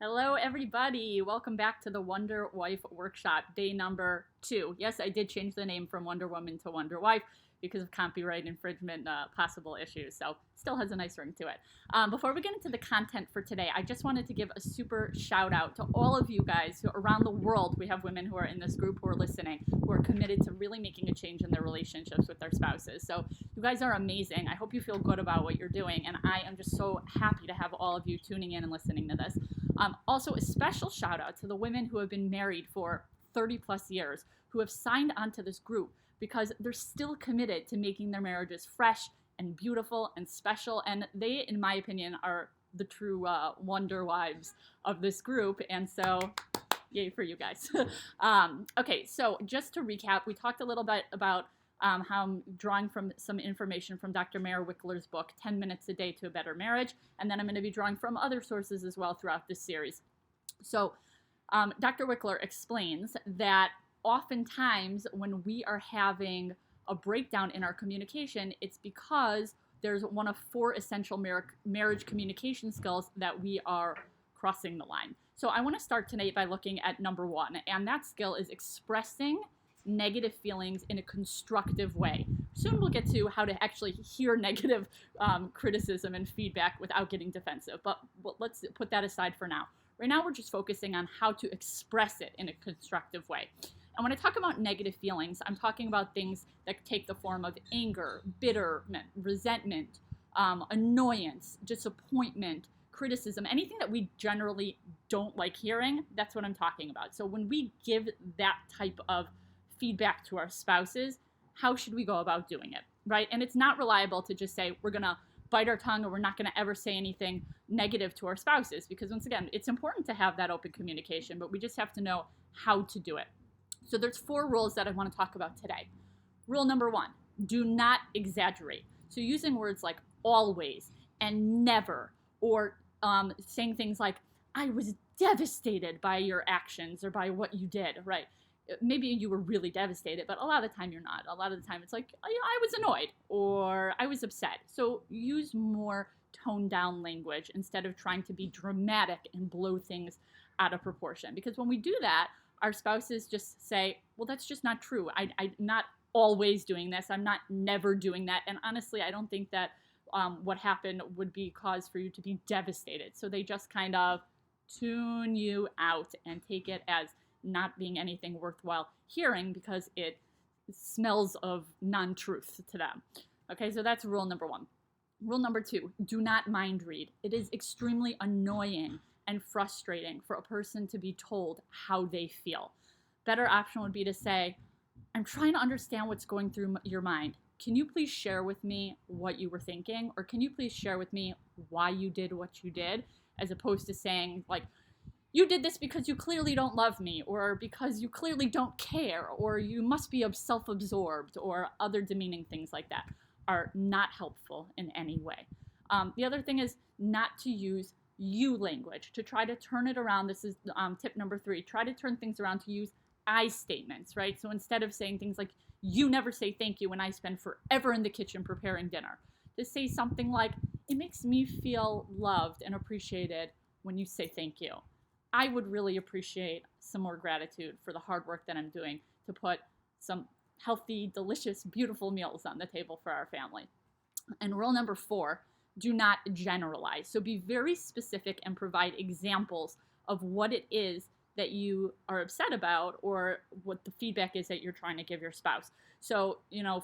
Hello, everybody. Welcome back to the Wonder Wife Workshop, day number 2. Yes, I did change the name from Wonder Woman to Wonder Wife because of copyright infringement possible issues, so still has a nice ring to it. Before we get into the content for today, I just wanted to give a super shout out to all of you guys who around the world. We have women who are in this group who are listening, who are committed to really making a change in their relationships with their spouses. So you guys are amazing. I hope you feel good about what you're doing, and I am just so happy to have all of you tuning in and listening to this. Also, a special shout out to the women who have been married for 30 plus years, who have signed onto this group because they're still committed to making their marriages fresh and beautiful and special. And they, in my opinion, are the true wonder wives of this group. And so, yay for you guys. Okay, so just to recap, we talked a little bit about how I'm drawing from some information from Dr. Mayer Wickler's book, 10 Minutes a Day to a Better Marriage. And then I'm going to be drawing from other sources as well throughout this series. So Dr. Wickler explains that oftentimes when we are having a breakdown in our communication, it's because there's one of 4 essential marriage communication skills that we are crossing the line. So I want to start tonight by looking at number 1, and that skill is expressing negative feelings in a constructive way. Soon we'll get to how to actually hear negative criticism and feedback without getting defensive, but let's put that aside for now. Right now we're just focusing on how to express it in a constructive way. And when I talk about negative feelings, I'm talking about things that take the form of anger, bitterment, resentment, annoyance, disappointment, criticism, anything that we generally don't like hearing. That's what I'm talking about. So when we give that type of feedback to our spouses, how should we go about doing it, right? And it's not reliable to just say we're going to bite our tongue or we're not going to ever say anything negative to our spouses, because once again, it's important to have that open communication, but we just have to know how to do it. So there's 4 rules that I want to talk about today. Rule number 1, do not exaggerate. So using words like always and never, or saying things like, I was devastated by your actions or by what you did, right? Maybe you were really devastated, but a lot of the time you're not. A lot of the time it's like, I was annoyed or I was upset. So use more toned down language instead of trying to be dramatic and blow things out of proportion. Because when we do that, our spouses just say, well, that's just not true. I'm not always doing this. I'm not never doing that. And honestly, I don't think that what happened would be cause for you to be devastated. So they just kind of tune you out and take it as not being anything worthwhile hearing because it smells of non-truth to them. Okay, so that's rule number 1. Rule number 2, do not mind read. It is extremely annoying and frustrating for a person to be told how they feel. Better option would be to say, I'm trying to understand what's going through your mind. Can you please share with me what you were thinking? Or can you please share with me why you did what you did? As opposed to saying, like, you did this because you clearly don't love me, or because you clearly don't care, or you must be self-absorbed, or other demeaning things like that are not helpful in any way. The other thing is not to use you language, to try to turn it around. This is tip number 3. Try to turn things around to use I statements, right? So instead of saying things like, you never say thank you when I spend forever in the kitchen preparing dinner, to say something like, it makes me feel loved and appreciated when you say thank you. I would really appreciate some more gratitude for the hard work that I'm doing to put some healthy, delicious, beautiful meals on the table for our family. And rule number 4, do not generalize. So be very specific and provide examples of what it is that you are upset about or what the feedback is that you're trying to give your spouse. So,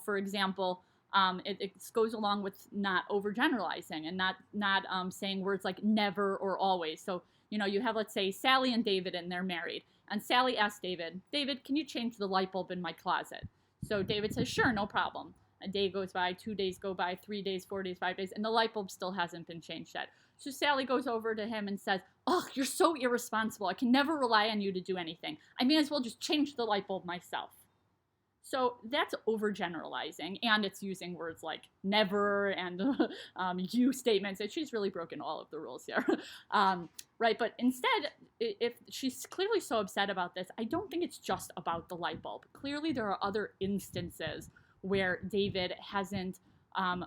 for example, it goes along with not overgeneralizing and not saying words like never or always. So, you have, let's say, Sally and David, and they're married. And Sally asked David, can you change the light bulb in my closet? So David says, sure, no problem. A day goes by, 2 days go by, 3 days, 4 days, 5 days, and the light bulb still hasn't been changed yet. So Sally goes over to him and says, oh, you're so irresponsible. I can never rely on you to do anything. I may as well just change the light bulb myself. So that's overgeneralizing, and it's using words like never and you statements. And she's really broken all of the rules here, right? But instead, if she's clearly so upset about this, I don't think it's just about the light bulb. Clearly, there are other instances where David hasn't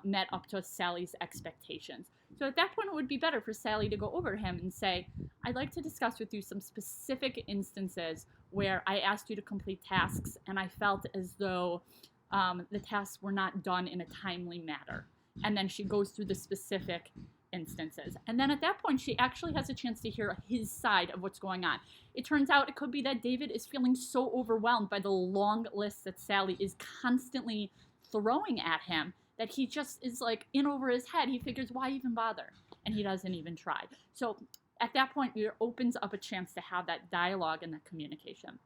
met up to Sally's expectations. So at that point, it would be better for Sally to go over to him and say, I'd like to discuss with you some specific instances where I asked you to complete tasks and I felt as though the tasks were not done in a timely manner. And then she goes through the specific instances. And then at that point, she actually has a chance to hear his side of what's going on. It turns out it could be that David is feeling so overwhelmed by the long list that Sally is constantly throwing at him that he just is like in over his head. He figures, why even bother? And he doesn't even try. So at that point, it opens up a chance to have that dialogue and that communication.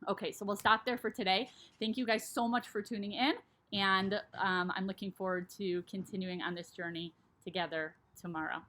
Okay, so we'll stop there for today. Thank you guys so much for tuning in, and I'm looking forward to continuing on this journey together tomorrow.